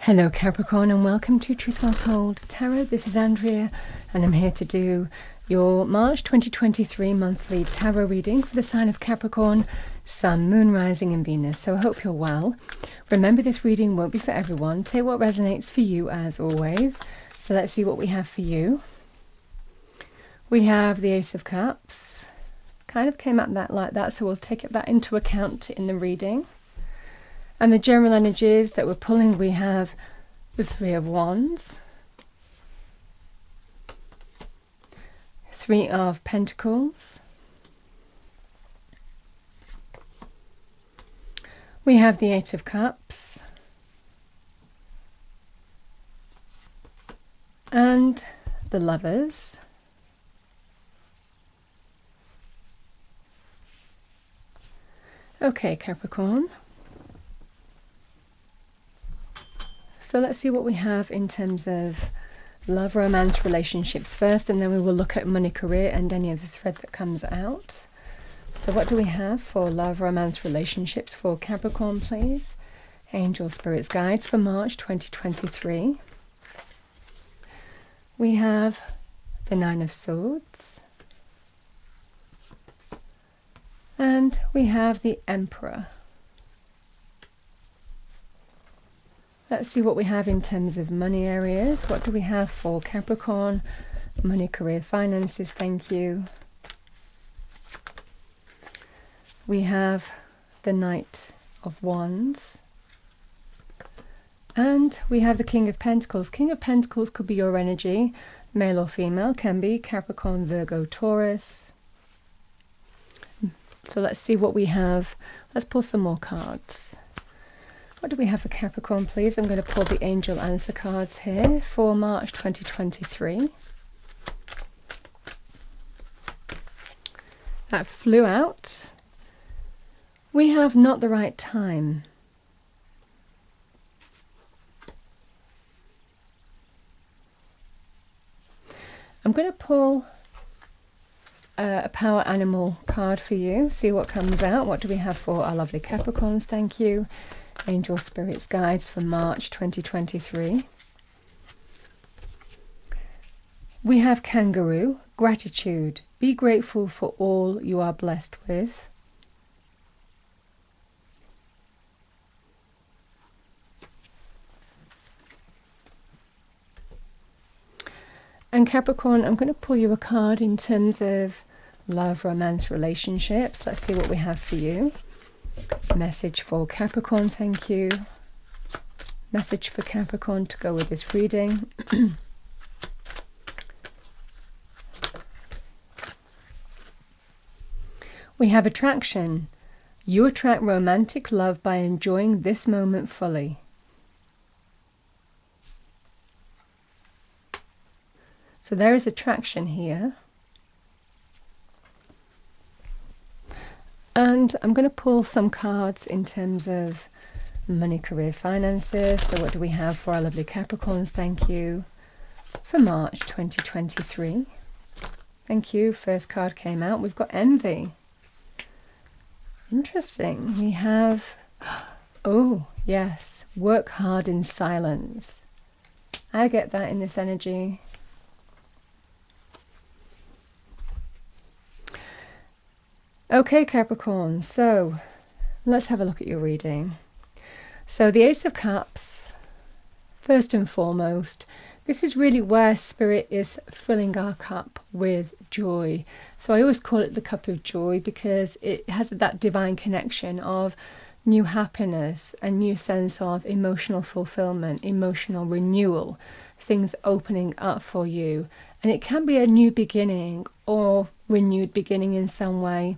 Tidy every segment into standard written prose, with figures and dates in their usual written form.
Hello Capricorn, and welcome to Truth Well Told Tarot. This is Andrea and I'm here to do your March 2023 monthly tarot reading for the sign of Capricorn, Sun, Moon, Rising and Venus. So I hope you're well. Remember, this reading won't be for everyone. Take what resonates for you as always. So let's see what we have for you. We have the Ace of Cups. Kind of came out like that, so we'll take that into account in the reading. And the general energies that we're pulling, we have the Three of Wands, Three of Pentacles, we have the Eight of Cups, and the Lovers, okay Capricorn. So let's see what we have in terms of love, romance, relationships first, and then we will look at money, career, and any other thread that comes out. So what do we have for love, romance, relationships for Capricorn, please? Angel, spirits, guides for March 2023. We have the Nine of Swords. And we have the Emperor. Let's see what we have in terms of money areas. What do we have for Capricorn? Money, career, finances, thank you. We have the Knight of Wands. And we have the King of Pentacles. King of Pentacles could be your energy, male or female, can be Capricorn, Virgo, Taurus. So let's see what we have. Let's pull some more cards. What do we have for Capricorn, please? I'm going to pull the angel answer cards here for March 2023. That flew out. We have not the right time. I'm going to pull a power animal card for you. See what comes out. What do we have for our lovely Capricorns? Thank you. Angel, spirits, guides for March 2023. We have Kangaroo, gratitude. Be grateful for all you are blessed with. And Capricorn, I'm going to pull you a card in terms of love, romance, relationships. Let's see what we have for you. Message for Capricorn, thank you. Message for Capricorn to go with this reading. We have attraction. You attract romantic love by enjoying this moment fully. So there is attraction here. And I'm going to pull some cards in terms of money, career, finances. So what do we have for our lovely Capricorns? Thank you. For March 2023. Thank you. First card came out. We've got envy. Interesting. We have, oh yes, work hard in silence. I get that in this energy. Okay, Capricorn, so let's have a look at your reading. So the Ace of Cups, first and foremost, this is really where Spirit is filling our cup with joy. So I always call it the cup of joy because it has that divine connection of new happiness, a new sense of emotional fulfillment, emotional renewal, things opening up for you. And it can be a new beginning or renewed beginning in some way.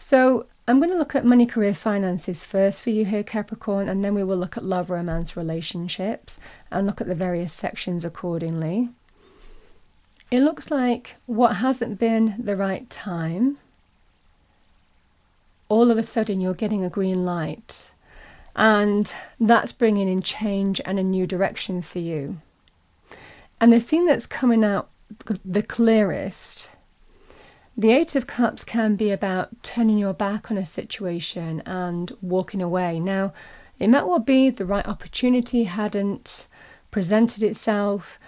So I'm going to look at money, career, finances first for you here, Capricorn, and then we will look at love, romance, relationships, and look at the various sections accordingly. It looks like what hasn't been the right time, all of a sudden you're getting a green light, and that's bringing in change and a new direction for you. And the thing that's coming out the clearest, the Eight of Cups can be about turning your back on a situation and walking away. Now, It might well be the right opportunity hadn't presented itself.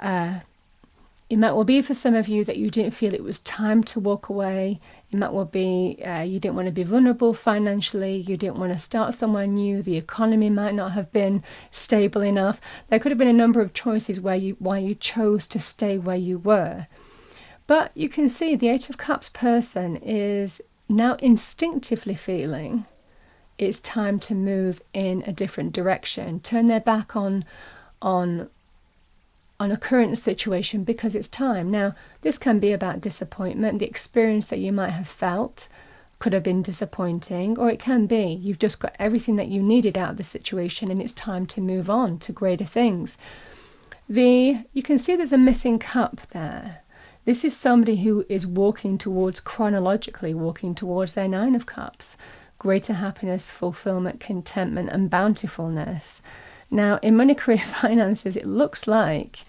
It might well be for some of you that you didn't feel it was time to walk away. It might well be you didn't want to be vulnerable financially. You didn't want to start somewhere new. The economy might not have been stable enough. There could have been a number of choices why you chose to stay where you were. But you can see the Eight of Cups person is now instinctively feeling it's time to move in a different direction, turn their back on a current situation because it's time. Now, this can be about disappointment. The experience that you might have felt could have been disappointing, or it can be you've just got everything that you needed out of the situation and it's time to move on to greater things. You can see there's a missing cup there. This is somebody who is chronologically walking towards their Nine of Cups. Greater happiness, fulfillment, contentment, and bountifulness. Now, in money, career, finances, it looks like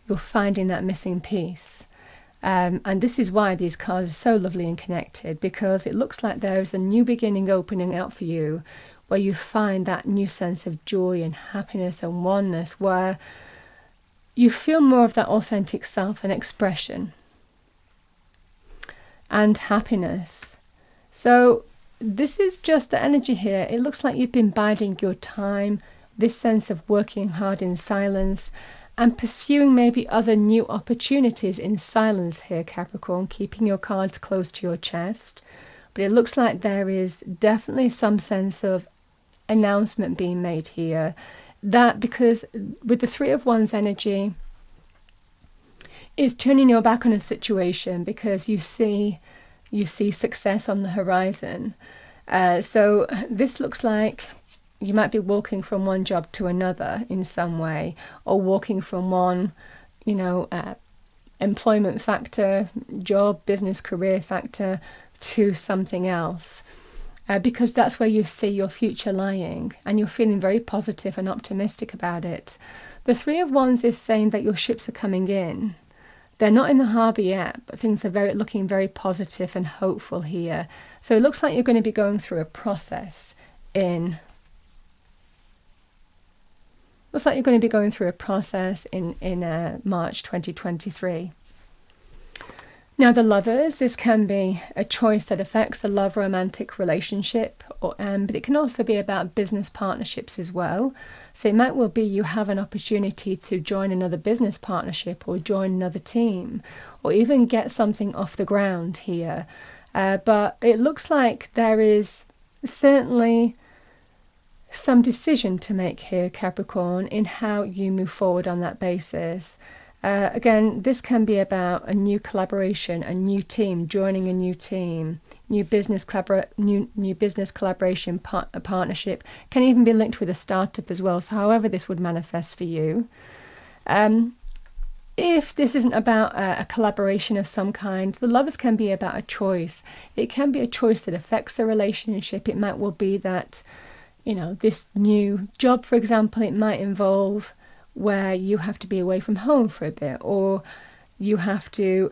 you're finding that missing piece. And this is why these cards are so lovely and connected, because it looks like there's a new beginning opening out for you, where you find that new sense of joy and happiness and oneness, where you feel more of that authentic self and expression and happiness. So this is just the energy here. It looks like you've been biding your time, this sense of working hard in silence and pursuing maybe other new opportunities in silence here, Capricorn, keeping your cards close to your chest. But it looks like there is definitely some sense of announcement being made here. That because with the Three of Wands energy, is turning your back on a situation because you see success on the horizon. So this looks like you might be walking from one job to another in some way, or walking from one, employment factor, job, business, career factor to something else. Because that's where you see your future lying, and you're feeling very positive and optimistic about it. The Three of Wands is saying that your ships are coming in. They're not in the harbour yet, but things are looking very positive and hopeful here. So it looks like you're going to be going through a process in March 2023. Now, the Lovers, this can be a choice that affects the love romantic relationship, but it can also be about business partnerships as well. So it might well be you have an opportunity to join another business partnership or join another team, or even get something off the ground here. But it looks like there is certainly some decision to make here, Capricorn, in how you move forward on that basis. Again, this can be about a new collaboration, a new team, joining a new team, new business collaboration, a partnership. Can even be linked with a startup as well. So however this would manifest for you. If this isn't about a collaboration of some kind, the Lovers can be about a choice. It can be a choice that affects the relationship. It might well be that, this new job, for example, it might involve where you have to be away from home for a bit, or you have to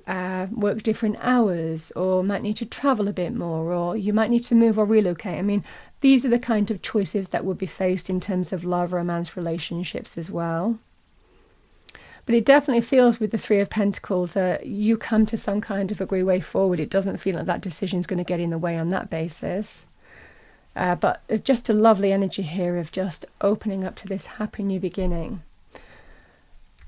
work different hours, or might need to travel a bit more, or you might need to move or relocate. I mean, these are the kind of choices that will be faced in terms of love, romance, relationships as well. But it definitely feels with the Three of Pentacles, you come to some kind of agreed way forward. It doesn't feel like that decision is going to get in the way on that basis. But it's just a lovely energy here of just opening up to this happy new beginning.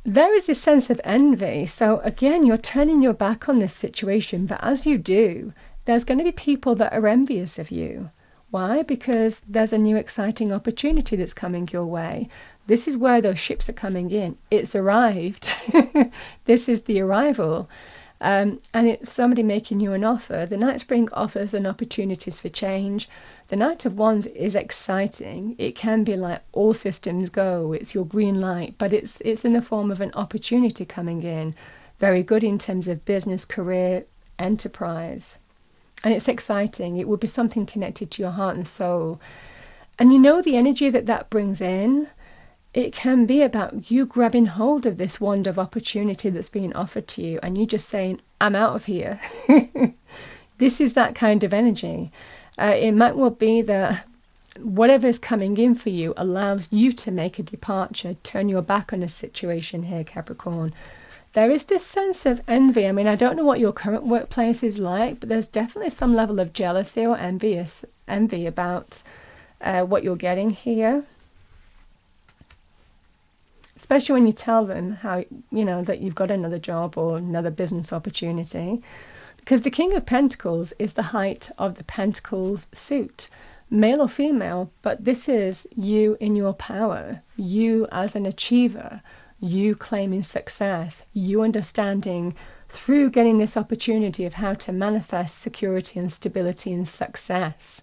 There is this sense of envy. So again, you're turning your back on this situation, but as you do, there's going to be people that are envious of you. Why? Because there's a new exciting opportunity that's coming your way. This is where those ships are coming in. It's arrived. This is the arrival. And it's somebody making you an offer. The Knight's bring offers and opportunities for change. The Knight of Wands is exciting. It can be like all systems go. It's your green light, but it's in the form of an opportunity coming in. Very good in terms of business, career, enterprise. And it's exciting. It will be something connected to your heart and soul. And the energy that brings in, it can be about you grabbing hold of this wand of opportunity that's being offered to you and you just saying, I'm out of here. This is that kind of energy. It might well be that whatever is coming in for you allows you to make a departure, turn your back on a situation here, Capricorn. There is this sense of envy. I mean, I don't know what your current workplace is like, but there's definitely some level of jealousy or envy about what you're getting here. Especially when you tell them how, that you've got another job or another business opportunity. Because the King of Pentacles is the height of the Pentacles suit, male or female, but this is you in your power, you as an achiever, you claiming success, you understanding through getting this opportunity of how to manifest security and stability and success,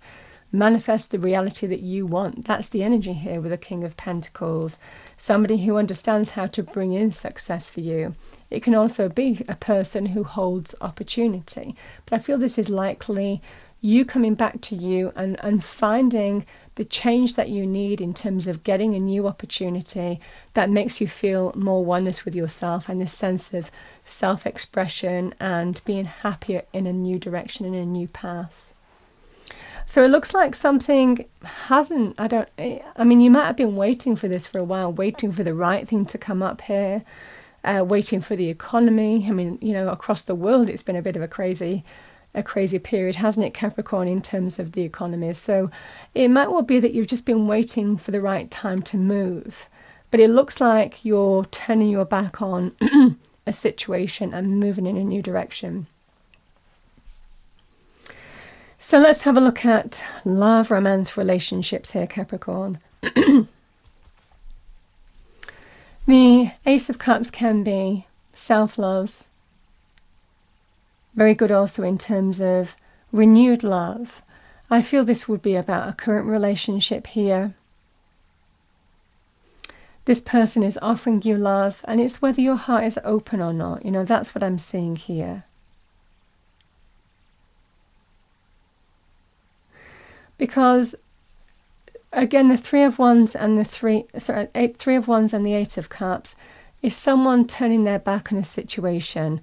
manifest the reality that you want. That's the energy here with the King of Pentacles, somebody who understands how to bring in success for you. It can also be a person who holds opportunity, but I feel this is likely you coming back to you and finding the change that you need in terms of getting a new opportunity that makes you feel more oneness with yourself and this sense of self-expression and being happier in a new direction, in a new path. So it looks like something hasn't, I mean, you might have been waiting for this for a while, waiting for the right thing to come up here, waiting for the economy. I mean, across the world, it's been a bit of a crazy period, hasn't it, Capricorn, in terms of the economy? So it might well be that you've just been waiting for the right time to move. But it looks like you're turning your back on a situation and moving in a new direction. So let's have a look at love, romance, relationships here, Capricorn. The Ace of Cups can be self-love. Very good also in terms of renewed love. I feel this would be about a current relationship here. This person is offering you love, and it's whether your heart is open or not. That's what I'm seeing here. Because again, the Three of Wands and the Three of Wands and the Eight of Cups is someone turning their back on a situation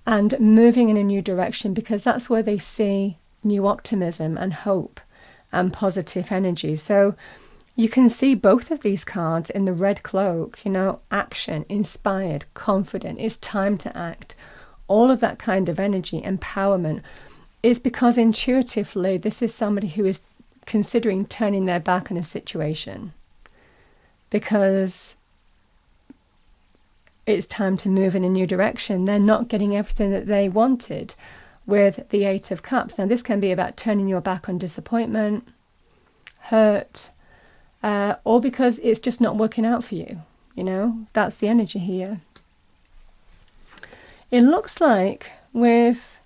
and moving in a new direction, because that's where they see new optimism and hope and positive energy. So you can see both of these cards in the red cloak, action, inspired, confident, it's time to act. All of that kind of energy, empowerment, is because intuitively this is somebody who is considering turning their back on a situation because it's time to move in a new direction. They're not getting everything that they wanted with the Eight of Cups. Now, this can be about turning your back on disappointment, hurt, or because it's just not working out for you. That's the energy here. It looks like with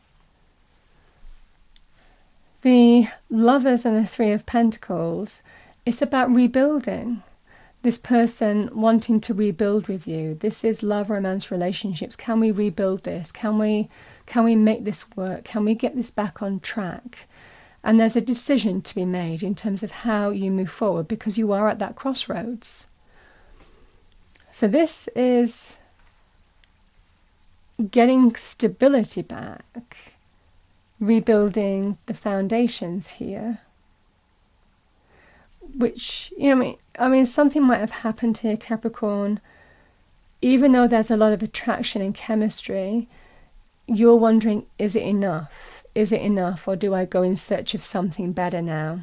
the Lovers and the Three of Pentacles, it's about rebuilding. This person wanting to rebuild with you. This is love, romance, relationships. Can we rebuild this? Can we make this work? Can we get this back on track? And there's a decision to be made in terms of how you move forward, because you are at that crossroads. So this is getting stability back, rebuilding the foundations here. Which, I mean, something might have happened here, Capricorn. Even though there's a lot of attraction and chemistry, you're wondering, is it enough? Is it enough? Or do I go in search of something better now?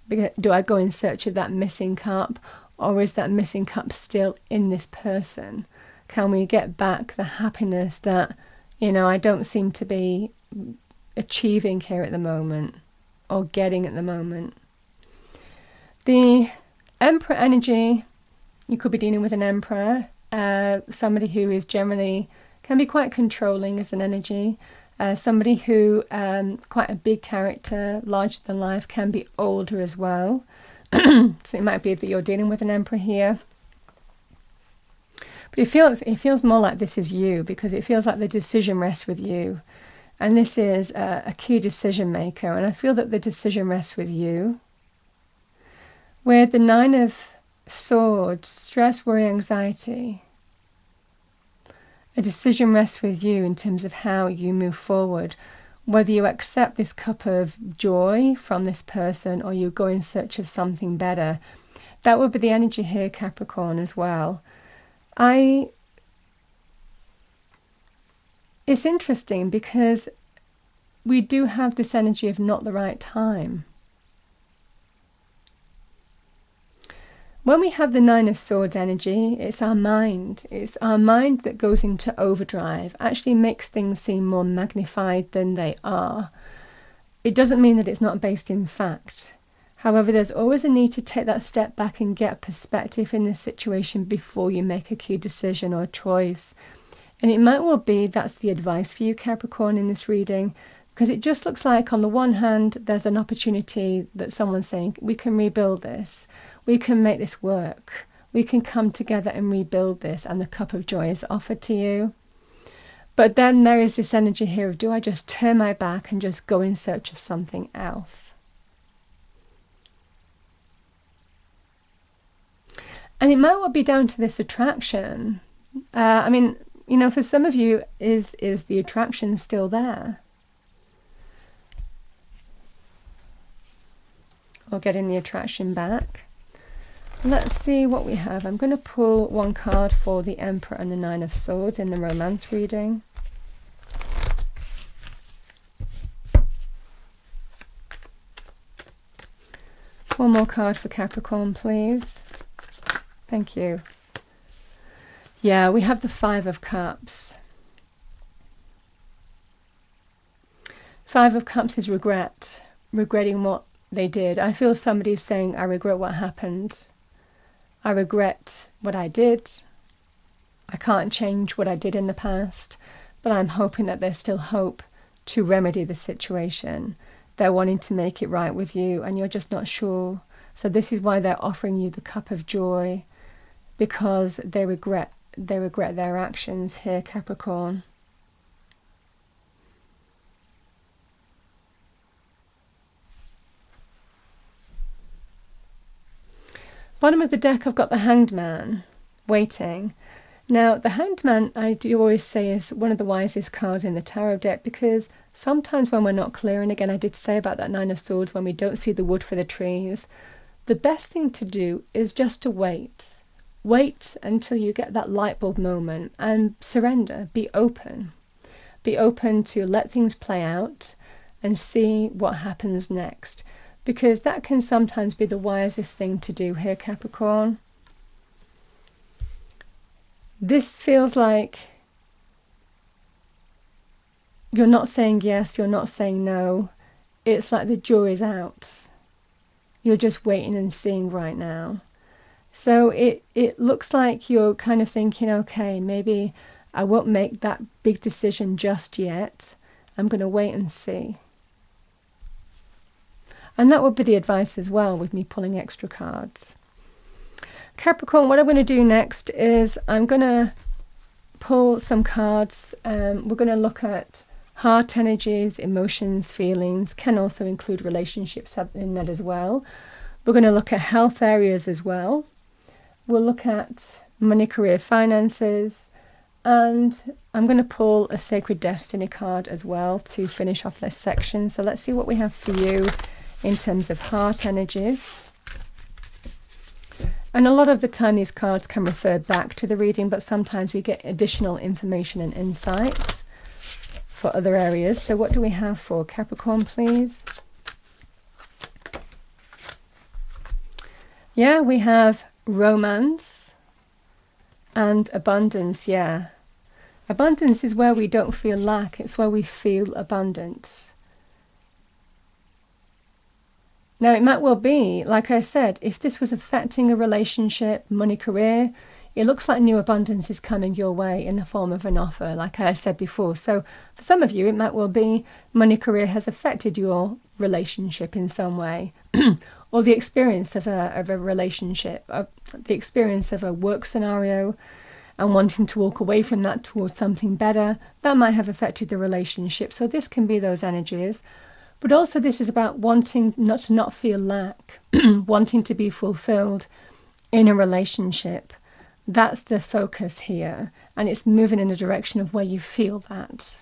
Do I go in search of that missing cup? Or is that missing cup still in this person? Can we get back the happiness that, I don't seem to be achieving here at the moment or getting at the moment? The Emperor energy, you could be dealing with an Emperor, somebody who is generally, can be quite controlling as an energy, somebody who, quite a big character, larger than life, can be older as well. So it might be that you're dealing with an Emperor here. But it feels more like this is you, because it feels like the decision rests with you. And this is a key decision maker, and I feel that the decision rests with you. With the Nine of Swords, stress, worry, anxiety, a decision rests with you in terms of how you move forward whether you accept this cup of joy from this person or you go in search of something better. That would be the energy here, Capricorn, as well. It's interesting because we do have this energy of not the right time. When we have the Nine of Swords energy, it's our mind. It's our mind that goes into overdrive, actually makes things seem more magnified than they are. It doesn't mean that it's not based in fact. However, there's always a need to take that step back and get perspective in this situation before you make a key decision or choice. And it might well be that's the advice for you, Capricorn, in this reading, because it just looks like on the one hand, there's an opportunity that someone's saying, we can rebuild this. We can make this work. We can come together and rebuild this, and the cup of joy is offered to you. But then there is this energy here of, do I just turn my back and just go in search of something else? And it might well be down to this attraction. For some of you, is the attraction still there? Or getting the attraction back? Let's see what we have. I'm going to pull one card for the Emperor and the Nine of Swords in the romance reading. One more card for Capricorn, please. Thank you. Yeah, we have the Five of Cups. Five of Cups is regret. Regretting what they did. I feel somebody's saying, I regret what happened. I regret what I did. I can't change what I did in the past, but I'm hoping that there's still hope to remedy the situation. They're wanting to make it right with you and you're just not sure. So this is why they're offering you the cup of joy, because they regret their actions here, Capricorn. Bottom of the deck, I've got the Hanged Man waiting. Now, the Hanged Man, I do always say, is one of the wisest cards in the tarot deck, because sometimes when we're not clear, and again I did say about that Nine of Swords, when we don't see the wood for the trees, the best thing to do is just to wait. Wait until you get that light bulb moment and surrender. Be open. Be open to let things play out and see what happens next. Because that can sometimes be the wisest thing to do here, Capricorn. This feels like you're not saying yes, you're not saying no. It's like the jury's is out. You're just waiting and seeing right now. So it looks like you're kind of thinking, okay, maybe I won't make that big decision just yet. I'm going to wait and see. And that would be the advice as well with me pulling extra cards. Capricorn, what I'm going to do next is I'm going to pull some cards. We're going to look at heart energies, emotions, feelings, can also include relationships in that as well. We're going to look at health areas as well. We'll look at money, career, finances, and I'm going to pull a Sacred Destiny card as well to finish off this section. So let's see what we have for you in terms of heart energies. And a lot of the time these cards can refer back to the reading, but sometimes we get additional information and insights for other areas. So what do we have for Capricorn, please? Yeah, we have romance and abundance. Yeah, abundance is where we don't feel lack. It's where we feel abundant. Now, it might well be, like I said, if this was affecting a relationship, money, career, it looks like new abundance is coming your way in the form of an offer, like I said before. So for some of you, it might well be money, career has affected your relationship in some way, or the experience of a relationship, the experience of a work scenario, and wanting to walk away from that towards something better. That might have affected the relationship. So this can be those energies. But also this is about wanting not to not feel lack, wanting to be fulfilled in a relationship. That's the focus here. And it's moving in a direction of where you feel that.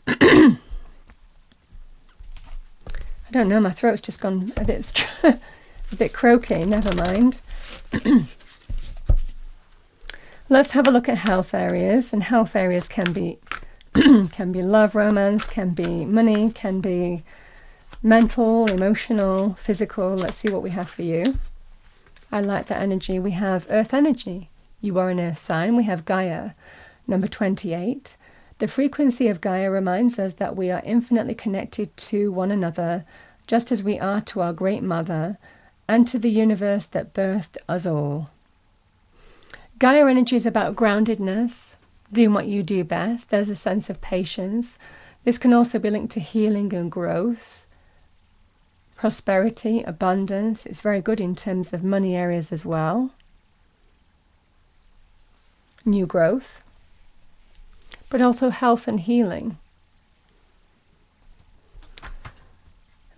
I don't know, my throat's just gone a bit a bit croaky, never mind. Let's have a look at health areas, and health areas can be can be love, romance, can be money, can be mental, emotional, physical. Let's see what we have for you. I like that energy. We have earth energy. You are an earth sign. We have Gaia, number 28. The frequency of Gaia reminds us that we are infinitely connected to one another, just as we are to our great mother and to the universe that birthed us all. Gaia energy is about groundedness, doing what you do best. There's a sense of patience. This can also be linked to healing and growth, prosperity, abundance. It's very good in terms of money areas as well. New growth, but also health and healing.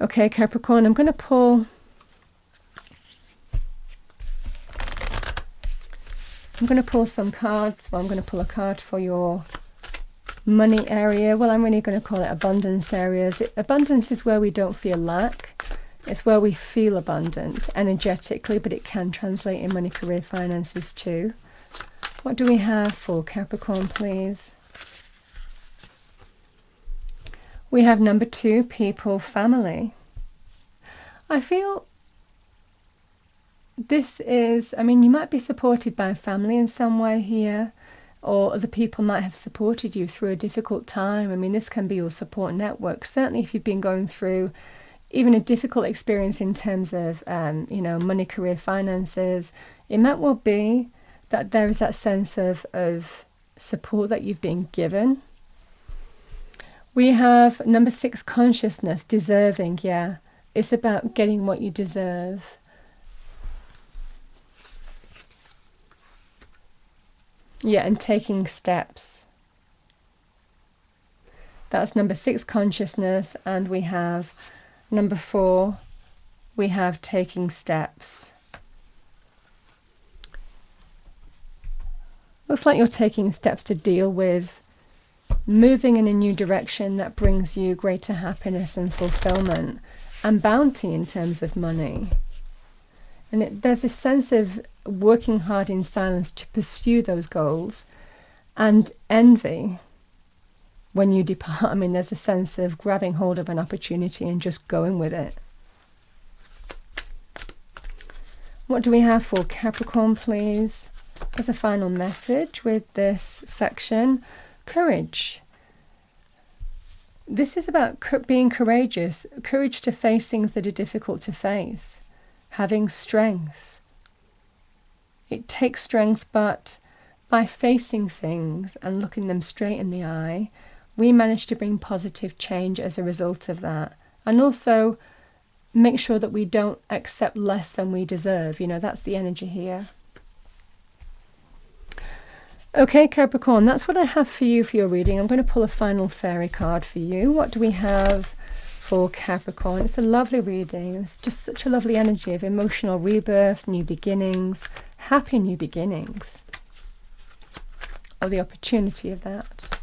Okay, Capricorn, I'm going to pull some cards. Well, I'm going to pull a card for your money area. Well, I'm really going to call it abundance areas. Abundance is where we don't feel lack. It's where we feel abundant energetically, but it can translate in money, career, finances too. What do we have for Capricorn, please? We have number 2, people, family. I feel this is, I mean, you might be supported by family in some way here, or other people might have supported you through a difficult time. I mean, this can be your support network. Certainly if you've been going through even a difficult experience in terms of, you know, money, career, finances, it might well be that there is that sense of support that you've been given. We have number 6, consciousness, deserving. Yeah, it's about getting what you deserve. Yeah, and taking steps. That's number 6, consciousness, and we have number 4, we have taking steps. Looks like you're taking steps to deal with moving in a new direction that brings you greater happiness and fulfillment and bounty in terms of money. And there's this sense of working hard in silence to pursue those goals, and envy when you depart. I mean, there's a sense of grabbing hold of an opportunity and just going with it. What do we have for Capricorn, please? As a final message with this section, courage. This is about being courageous, courage to face things that are difficult to face, having strength. It takes strength, but by facing things and looking them straight in the eye, we manage to bring positive change as a result of that. And also make sure that we don't accept less than we deserve. You know, that's the energy here. Okay, Capricorn, that's what I have for you for your reading. I'm going to pull a final fairy card for you. What do we have for Capricorn? It's a lovely reading. It's just such a lovely energy of emotional rebirth, new beginnings, happy new beginnings, or the opportunity of that.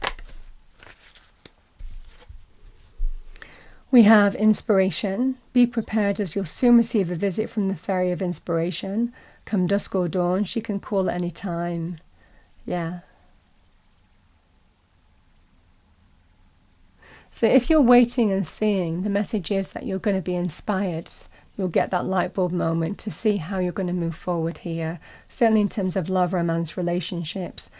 We have inspiration. Be prepared, as you'll soon receive a visit from the fairy of inspiration. Come dusk or dawn, she can call at any time. Yeah. So if you're waiting and seeing, the message is that you're going to be inspired. You'll get that light bulb moment to see how you're going to move forward here, certainly in terms of love, romance, relationships.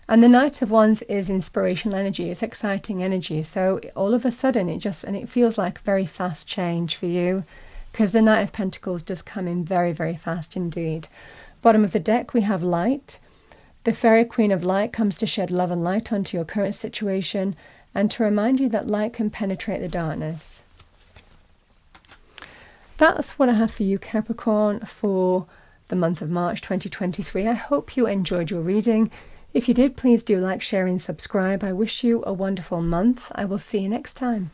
And the Knight of Wands is inspirational energy. It's exciting energy. So all of a sudden it feels like very fast change for you, because the Knight of Pentacles does come in very, very fast indeed. Bottom of the deck, we have light. The Fairy Queen of Light comes to shed love and light onto your current situation and to remind you that light can penetrate the darkness. That's what I have for you, Capricorn, for the month of March 2023. I hope you enjoyed your reading. If you did, please do like, share and subscribe. I wish you a wonderful month. I will see you next time.